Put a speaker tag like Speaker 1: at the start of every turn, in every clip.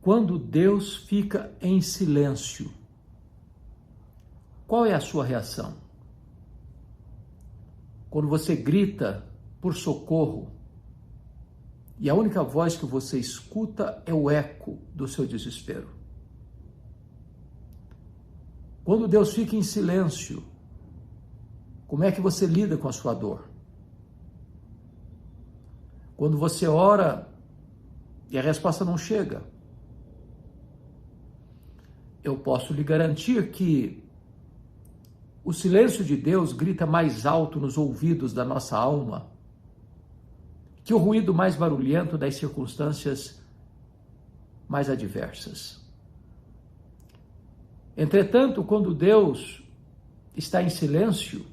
Speaker 1: Quando Deus fica em silêncio, qual é a sua reação? Quando você grita por socorro e a única voz que você escuta é o eco do seu desespero. Quando Deus fica em silêncio, como é que você lida com a sua dor? Quando você ora e a resposta não chega, eu posso lhe garantir que o silêncio de Deus grita mais alto nos ouvidos da nossa alma que o ruído mais barulhento das circunstâncias mais adversas. Entretanto, quando Deus está em silêncio,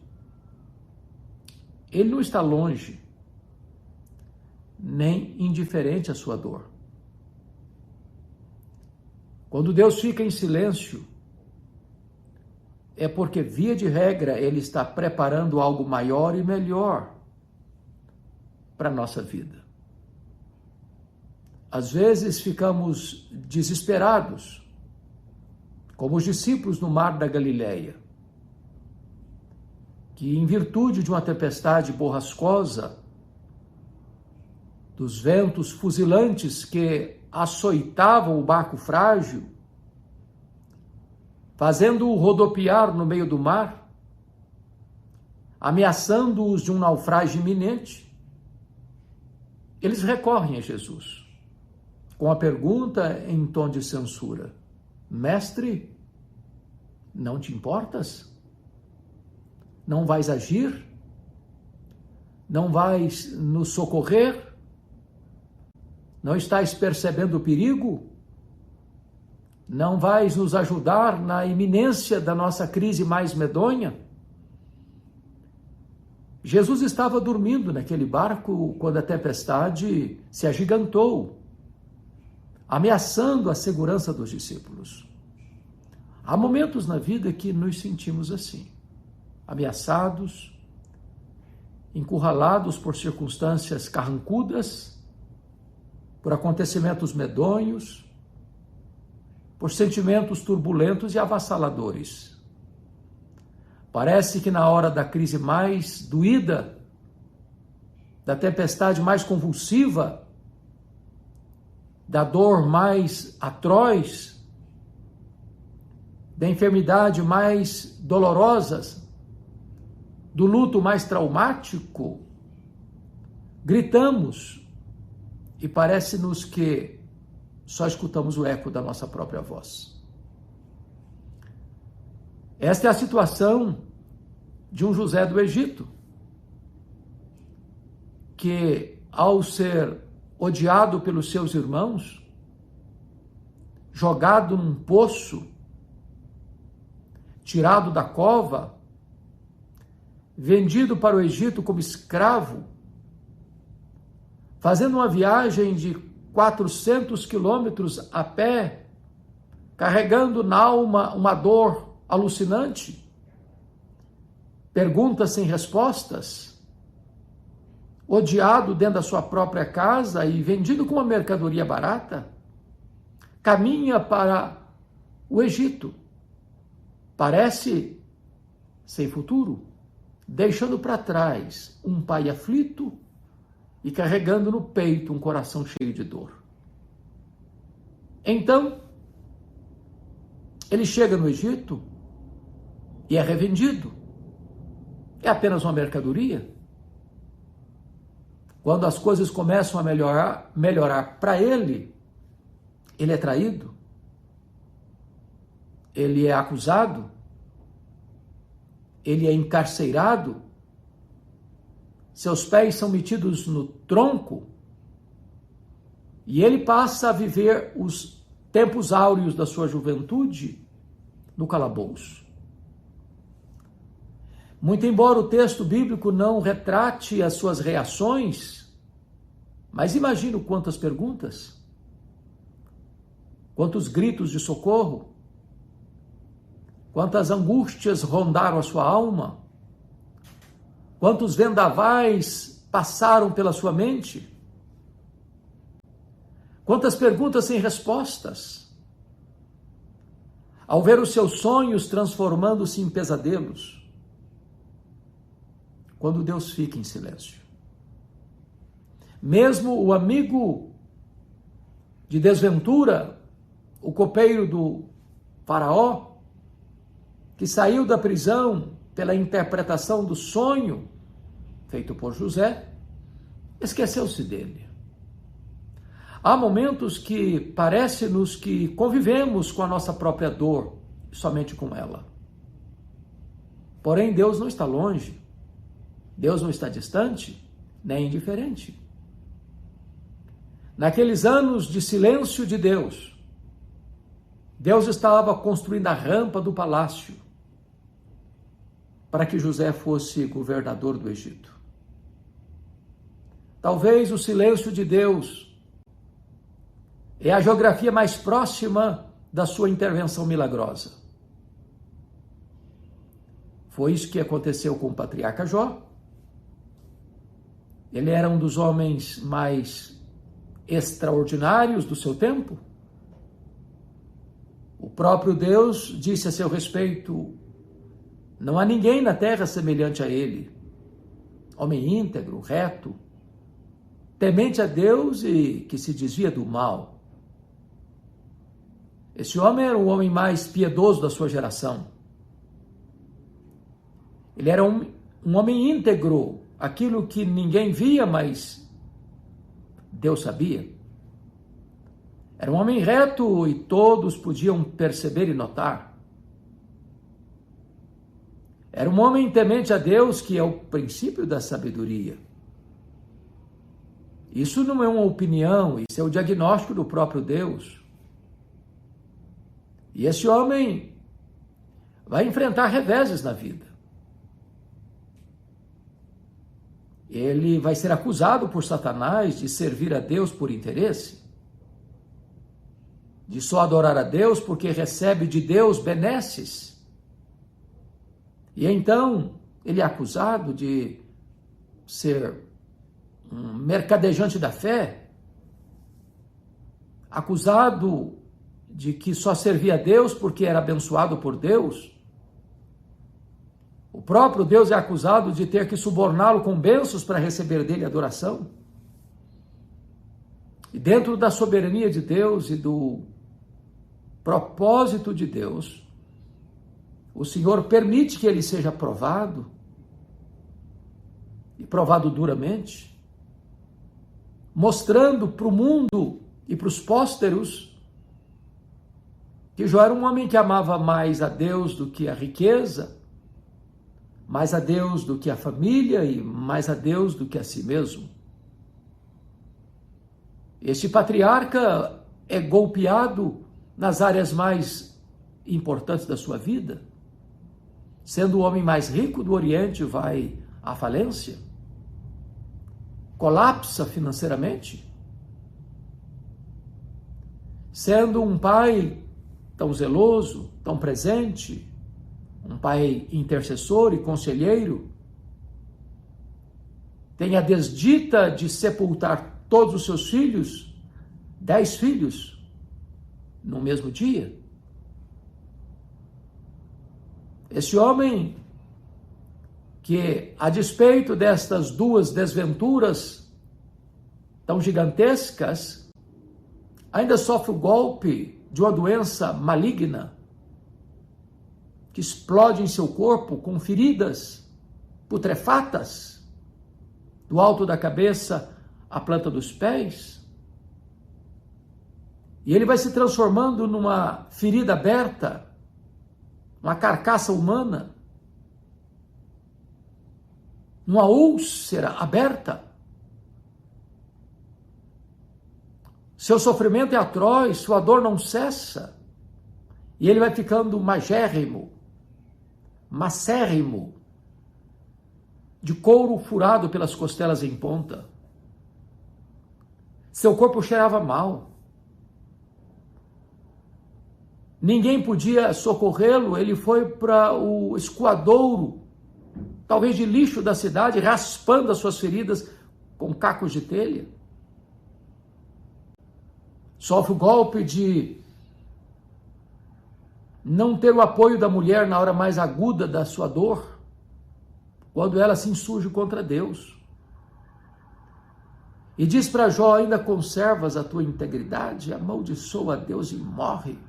Speaker 1: Ele não está longe, nem indiferente à sua dor. Quando Deus fica em silêncio, é porque, via de regra, Ele está preparando algo maior e melhor para a nossa vida. Às vezes ficamos desesperados, como os discípulos no mar da Galileia, que, em virtude de uma tempestade borrascosa, dos ventos fuzilantes que açoitavam o barco frágil, fazendo-o rodopiar no meio do mar, ameaçando-os de um naufrágio iminente, eles recorrem a Jesus com a pergunta em tom de censura: Mestre, não te importas? Não vais agir? Não vais nos socorrer? Não estás percebendo o perigo? Não vais nos ajudar na iminência da nossa crise mais medonha? Jesus estava dormindo naquele barco quando a tempestade se agigantou, ameaçando a segurança dos discípulos. Há momentos na vida que nos sentimos assim, ameaçados, encurralados por circunstâncias carrancudas, por acontecimentos medonhos, por sentimentos turbulentos e avassaladores. Parece que na hora da crise mais doída, da tempestade mais convulsiva, da dor mais atroz, da enfermidade mais dolorosa, do luto mais traumático, gritamos e parece-nos que só escutamos o eco da nossa própria voz. Esta é a situação de um José do Egito, que, ao ser odiado pelos seus irmãos, jogado num poço, tirado da cova, vendido para o Egito como escravo, fazendo uma viagem de 400 quilômetros a pé, carregando na alma uma dor alucinante, perguntas sem respostas, odiado dentro da sua própria casa e vendido como uma mercadoria barata, caminha para o Egito. Parece sem futuro, deixando para trás um pai aflito e carregando no peito um coração cheio de dor. Então, ele chega no Egito e é revendido. É apenas uma mercadoria. Quando as coisas começam a melhorar para ele é traído, ele é acusado, ele é encarcerado, seus pés são metidos no tronco e ele passa a viver os tempos áureos da sua juventude no calabouço. Muito embora o texto bíblico não retrate as suas reações, mas imagino quantas perguntas, quantos gritos de socorro, quantas angústias rondaram a sua alma, quantos vendavais passaram pela sua mente. Quantas perguntas sem respostas. Ao ver os seus sonhos transformando-se em pesadelos. Quando Deus fica em silêncio. Mesmo o amigo de desventura, o copeiro do faraó, que saiu da prisão pela interpretação do sonho feito por José, esqueceu-se dele. Há momentos que parece-nos que convivemos com a nossa própria dor, somente com ela. Porém, Deus não está longe, Deus não está distante, nem indiferente. Naqueles anos de silêncio de Deus, Deus estava construindo a rampa do palácio para que José fosse governador do Egito. Talvez o silêncio de Deus é a geografia mais próxima da sua intervenção milagrosa. Foi isso que aconteceu com o patriarca Jó. Ele era um dos homens mais extraordinários do seu tempo. O próprio Deus disse a seu respeito: não há ninguém na terra semelhante a ele. Homem íntegro, reto, temente a Deus e que se desvia do mal. Esse homem era o homem mais piedoso da sua geração. Ele era um homem íntegro, aquilo que ninguém via, mas Deus sabia. Era um homem reto e todos podiam perceber e notar. Era um homem temente a Deus, que é o princípio da sabedoria. Isso não é uma opinião, isso é o diagnóstico do próprio Deus. E esse homem vai enfrentar reveses na vida. Ele vai ser acusado por Satanás de servir a Deus por interesse, de só adorar a Deus porque recebe de Deus benesses. E então ele é acusado de ser um mercadejante da fé, acusado de que só servia a Deus porque era abençoado por Deus. O próprio Deus é acusado de ter que suborná-lo com bênçãos para receber dele adoração. E dentro da soberania de Deus e do propósito de Deus, o Senhor permite que ele seja provado, e provado duramente, mostrando para o mundo e para os pósteros que Jó era um homem que amava mais a Deus do que a riqueza, mais a Deus do que a família e mais a Deus do que a si mesmo. Este patriarca é golpeado nas áreas mais importantes da sua vida, sendo o homem mais rico do Oriente, vai à falência, colapsa financeiramente, sendo um pai tão zeloso, tão presente, um pai intercessor e conselheiro, tem a desdita de sepultar todos os seus filhos, 10 filhos, no mesmo dia. Esse homem que, a despeito destas duas desventuras tão gigantescas, ainda sofre o golpe de uma doença maligna que explode em seu corpo com feridas putrefatas do alto da cabeça à planta dos pés. E ele vai se transformando numa ferida aberta, uma carcaça humana, numa úlcera aberta. Seu sofrimento é atroz, sua dor não cessa, e ele vai ficando magérrimo, macérrimo, de couro furado pelas costelas em ponta. Seu corpo cheirava mal. Ninguém podia socorrê-lo, ele foi para o escoadouro, talvez de lixo da cidade, raspando as suas feridas com cacos de telha. sofre o golpe de não ter o apoio da mulher na hora mais aguda da sua dor, quando ela se insurge contra Deus. E diz para Jó: ainda conservas a tua integridade? Amaldiçoa a Deus e morre.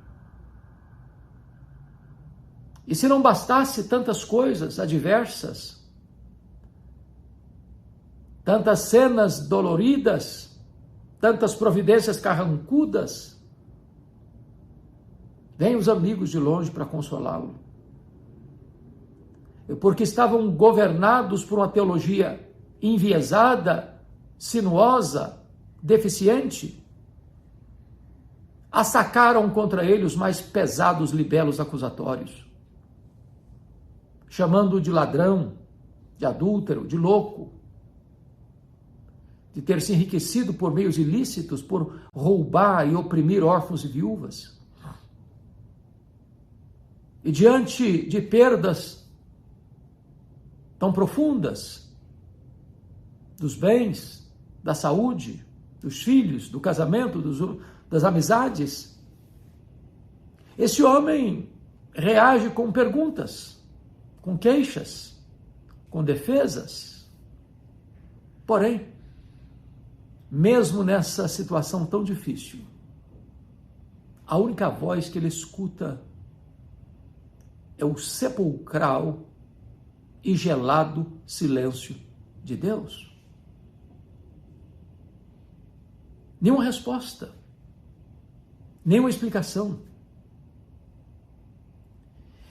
Speaker 1: E se não bastasse tantas coisas adversas, tantas cenas doloridas, tantas providências carrancudas, vêm os amigos de longe para consolá-lo. Porque estavam governados por uma teologia enviesada, sinuosa, deficiente, assacaram contra ele os mais pesados libelos acusatórios, chamando-o de ladrão, de adúltero, de louco, de ter se enriquecido por meios ilícitos, por roubar e oprimir órfãos e viúvas. E diante de perdas tão profundas dos bens, da saúde, dos filhos, do casamento, das amizades, esse homem reage com perguntas, com queixas, com defesas. Porém, mesmo nessa situação tão difícil, a única voz que ele escuta é o sepulcral e gelado silêncio de Deus. Nenhuma resposta, nenhuma explicação.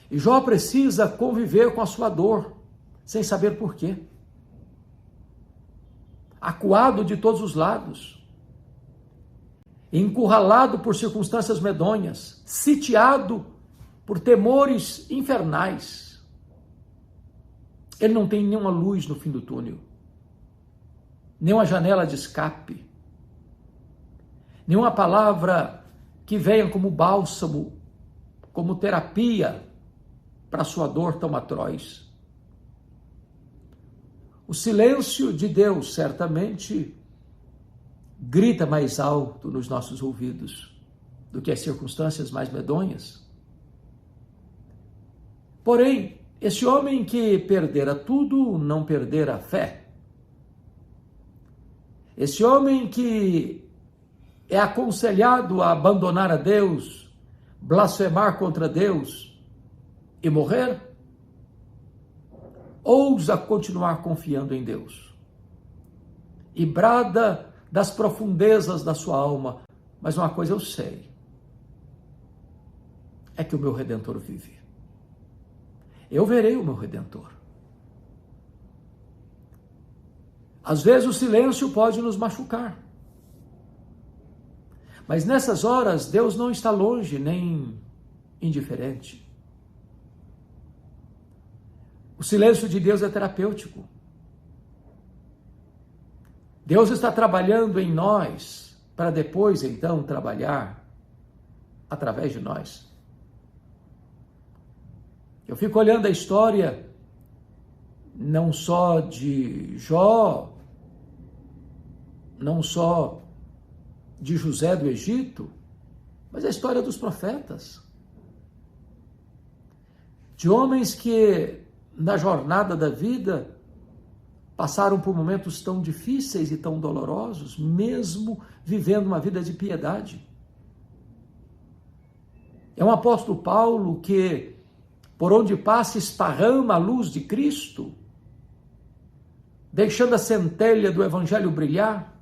Speaker 1: E Jó precisa conviver com a sua dor, sem saber por quê. Acuado de todos os lados, encurralado por circunstâncias medonhas, sitiado por temores infernais. Ele não tem nenhuma luz no fim do túnel, nenhuma janela de escape, nenhuma palavra que venha como bálsamo, como terapia para a sua dor tão atroz. O silêncio de Deus certamente grita mais alto nos nossos ouvidos do que as circunstâncias mais medonhas. Porém, esse homem que perdera tudo, não perdera a fé. Esse homem que é aconselhado a abandonar a Deus, blasfemar contra Deus e morrer, ousa continuar confiando em Deus. E brada das profundezas da sua alma: mas uma coisa eu sei, é que o meu Redentor vive. Eu verei o meu Redentor. Às vezes o silêncio pode nos machucar. Mas nessas horas, Deus não está longe nem indiferente. O silêncio de Deus é terapêutico. Deus está trabalhando em nós para depois, então, trabalhar através de nós. Eu fico olhando a história não só de Jó, não só de José do Egito, mas a história dos profetas. De homens que, na jornada da vida, passaram por momentos tão difíceis e tão dolorosos, mesmo vivendo uma vida de piedade. É um apóstolo Paulo que, por onde passa, esparrama a luz de Cristo, deixando a centelha do Evangelho brilhar,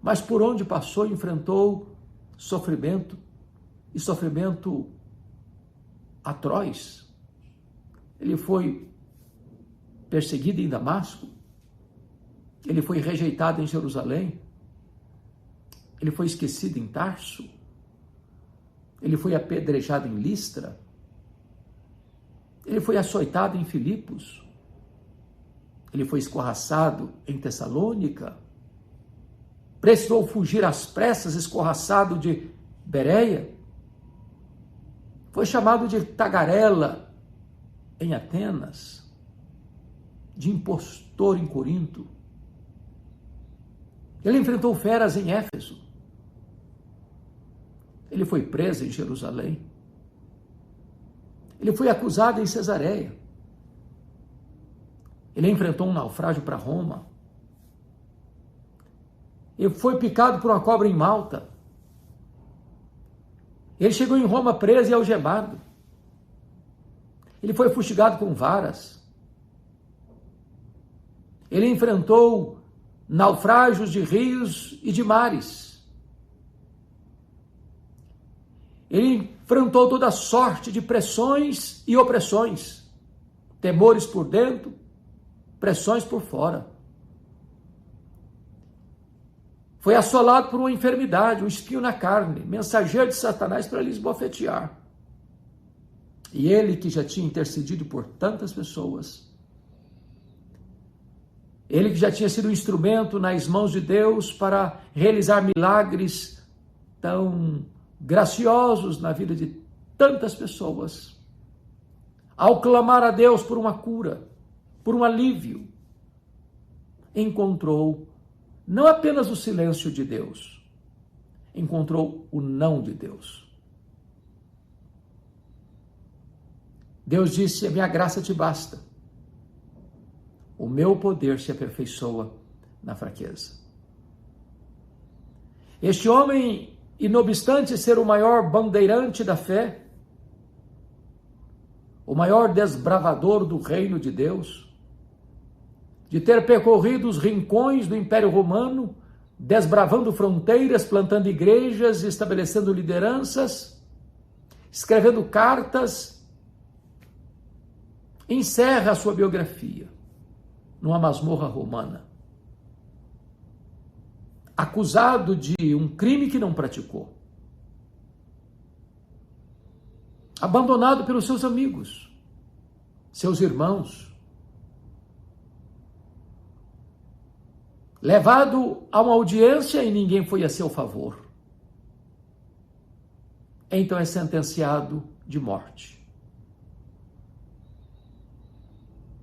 Speaker 1: mas por onde passou, enfrentou sofrimento, e sofrimento atroz. Ele foi perseguido em Damasco, ele foi rejeitado em Jerusalém, ele foi esquecido em Tarso, ele foi apedrejado em Listra, ele foi açoitado em Filipos, ele foi escorraçado em Tessalônica, precisou fugir às pressas, escorraçado de Bereia, foi chamado de tagarela em Atenas, de impostor em Corinto. Ele enfrentou feras em Éfeso, Ele foi preso em Jerusalém. Ele foi acusado em Cesareia. Ele enfrentou um naufrágio para Roma. Ele foi picado por uma cobra em Malta. Ele chegou em Roma preso e algemado. Ele foi fustigado com varas. Ele enfrentou naufrágios de rios e de mares. Ele enfrentou toda sorte de pressões e opressões, temores por dentro, pressões por fora. Foi assolado por uma enfermidade, um espinho na carne, mensageiro de Satanás para lhe esbofetear. E ele, que já tinha intercedido por tantas pessoas, ele que já tinha sido um instrumento nas mãos de Deus para realizar milagres tão graciosos na vida de tantas pessoas, ao clamar a Deus por uma cura, por um alívio, encontrou não apenas o silêncio de Deus, encontrou o não de Deus. Deus disse: a minha graça te basta. O meu poder se aperfeiçoa na fraqueza. Este homem, e não obstante ser o maior bandeirante da fé, o maior desbravador do reino de Deus, de ter percorrido os rincões do Império Romano, desbravando fronteiras, plantando igrejas, estabelecendo lideranças, escrevendo cartas, encerra a sua biografia numa masmorra romana, acusado de um crime que não praticou, abandonado pelos seus amigos, seus irmãos, levado a uma audiência e ninguém foi a seu favor. Então é sentenciado de morte.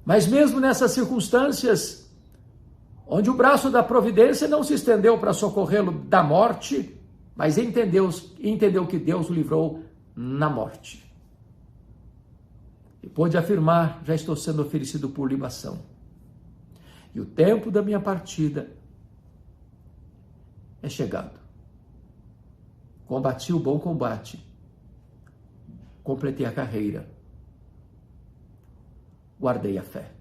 Speaker 1: Mas mesmo nessas circunstâncias, onde o braço da providência não se estendeu para socorrê-lo da morte, mas entendeu que Deus o livrou na morte. E pôde afirmar: já estou sendo oferecido por libação. E o tempo da minha partida é chegado. Combati o bom combate, completei a carreira, guardei a fé.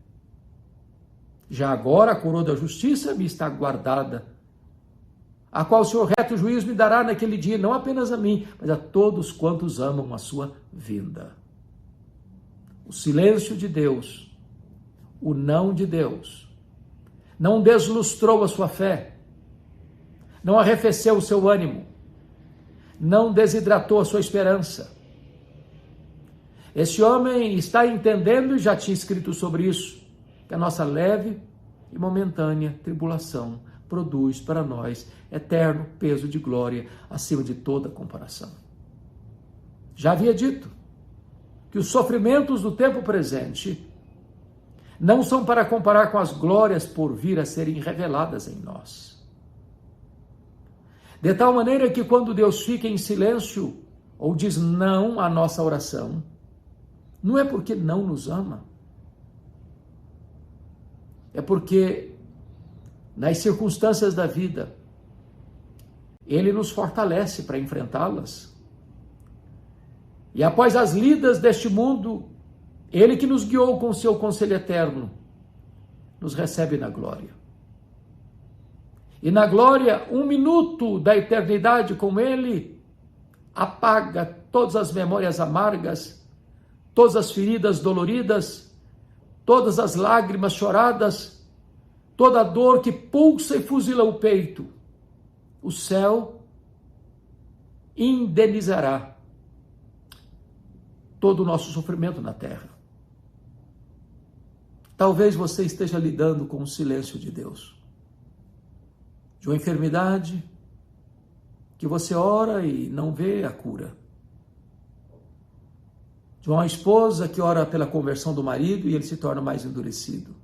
Speaker 1: Já agora a coroa da justiça me está guardada, a qual o Senhor reto juízo me dará naquele dia, não apenas a mim, mas a todos quantos amam a sua vinda. O silêncio de Deus, o não de Deus, não deslustrou a sua fé, não arrefeceu o seu ânimo, não desidratou a sua esperança. Esse homem está entendendo, e já tinha escrito sobre isso, que a nossa leve e momentânea tribulação produz para nós eterno peso de glória acima de toda comparação. Já havia dito que os sofrimentos do tempo presente não são para comparar com as glórias por vir a serem reveladas em nós. De tal maneira que quando Deus fica em silêncio ou diz não à nossa oração, não é porque não nos ama, é porque nas circunstâncias da vida Ele nos fortalece para enfrentá-las. E após as lidas deste mundo, Ele que nos guiou com seu conselho eterno, nos recebe na glória. E na glória, 1 minuto da eternidade com Ele apaga todas as memórias amargas, todas as feridas doloridas, todas as lágrimas choradas, toda a dor que pulsa e fuzila o peito. O céu indenizará todo o nosso sofrimento na terra. Talvez você esteja lidando com o silêncio de Deus, de uma enfermidade que você ora e não vê a cura, de uma esposa que ora pela conversão do marido e ele se torna mais endurecido,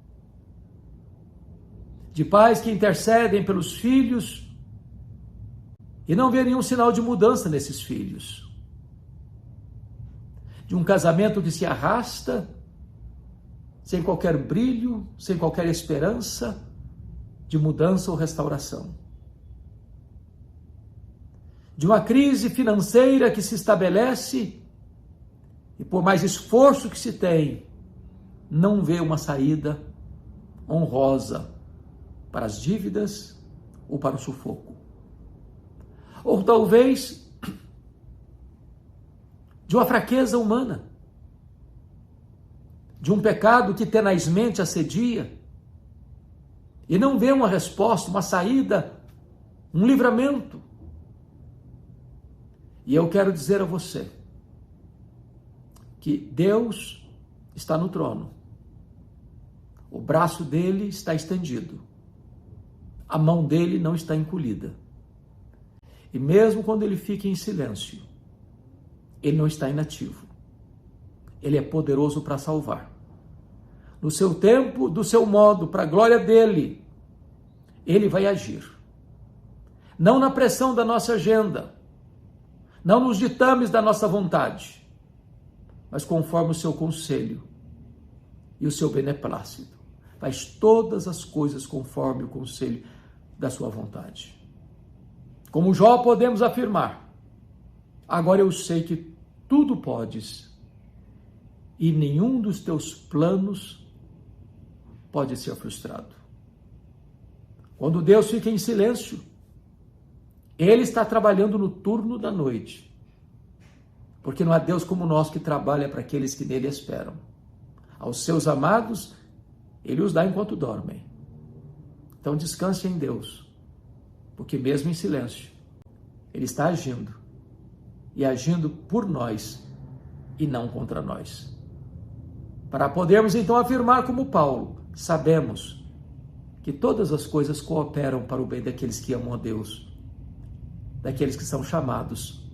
Speaker 1: de pais que intercedem pelos filhos e não vê nenhum sinal de mudança nesses filhos. De um casamento que se arrasta, sem qualquer brilho, sem qualquer esperança de mudança ou restauração. De uma crise financeira que se estabelece e, por mais esforço que se tem, não vê uma saída honrosa para as dívidas ou para o sufoco. Ou talvez de uma fraqueza humana, de um pecado que tenazmente assedia e não vê uma resposta, uma saída, um livramento. E eu quero dizer a você que Deus está no trono, o braço dele está estendido, a mão dele não está encolhida. E mesmo quando ele fica em silêncio, ele não está inativo. Ele é poderoso para salvar. No seu tempo, do seu modo, para a glória dele, ele vai agir. Não na pressão da nossa agenda, não nos ditames da nossa vontade, mas conforme o seu conselho e o seu beneplácito. Faz todas as coisas conforme o conselho da sua vontade. Como Jó podemos afirmar, agora eu sei que tudo podes e nenhum dos teus planos pode ser frustrado. Quando Deus fica em silêncio, Ele está trabalhando no turno da noite, porque não há Deus como nós que trabalha para aqueles que nele esperam. Aos seus amados, Ele os dá enquanto dormem. Então descanse em Deus, porque mesmo em silêncio, Ele está agindo, e agindo por nós e não contra nós. Para podermos então afirmar como Paulo, sabemos que todas as coisas cooperam para o bem daqueles que amam a Deus, daqueles que são chamados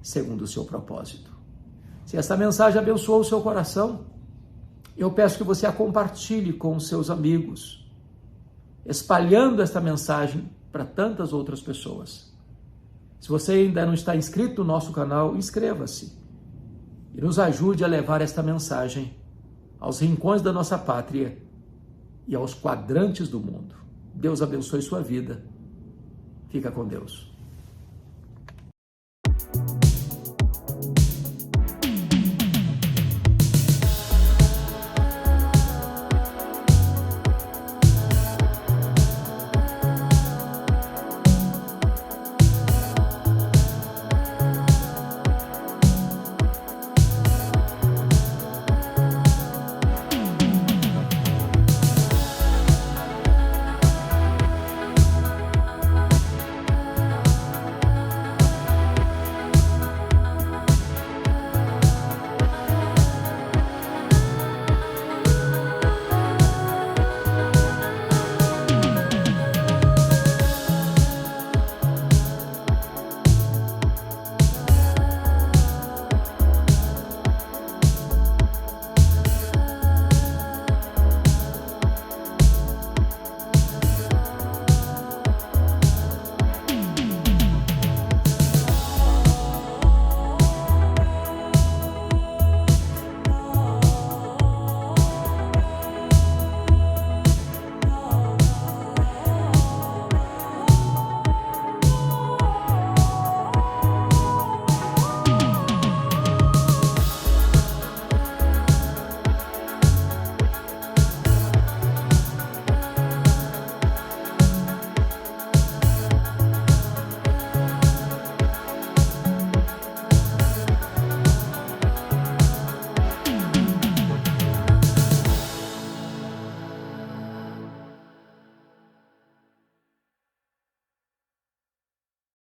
Speaker 1: segundo o seu propósito. Se esta mensagem abençoou o seu coração, eu peço que você a compartilhe com os seus amigos, espalhando esta mensagem para tantas outras pessoas. Se você ainda não está inscrito no nosso canal, inscreva-se e nos ajude a levar esta mensagem aos rincões da nossa pátria e aos quadrantes do mundo. Deus abençoe sua vida. Fica com Deus.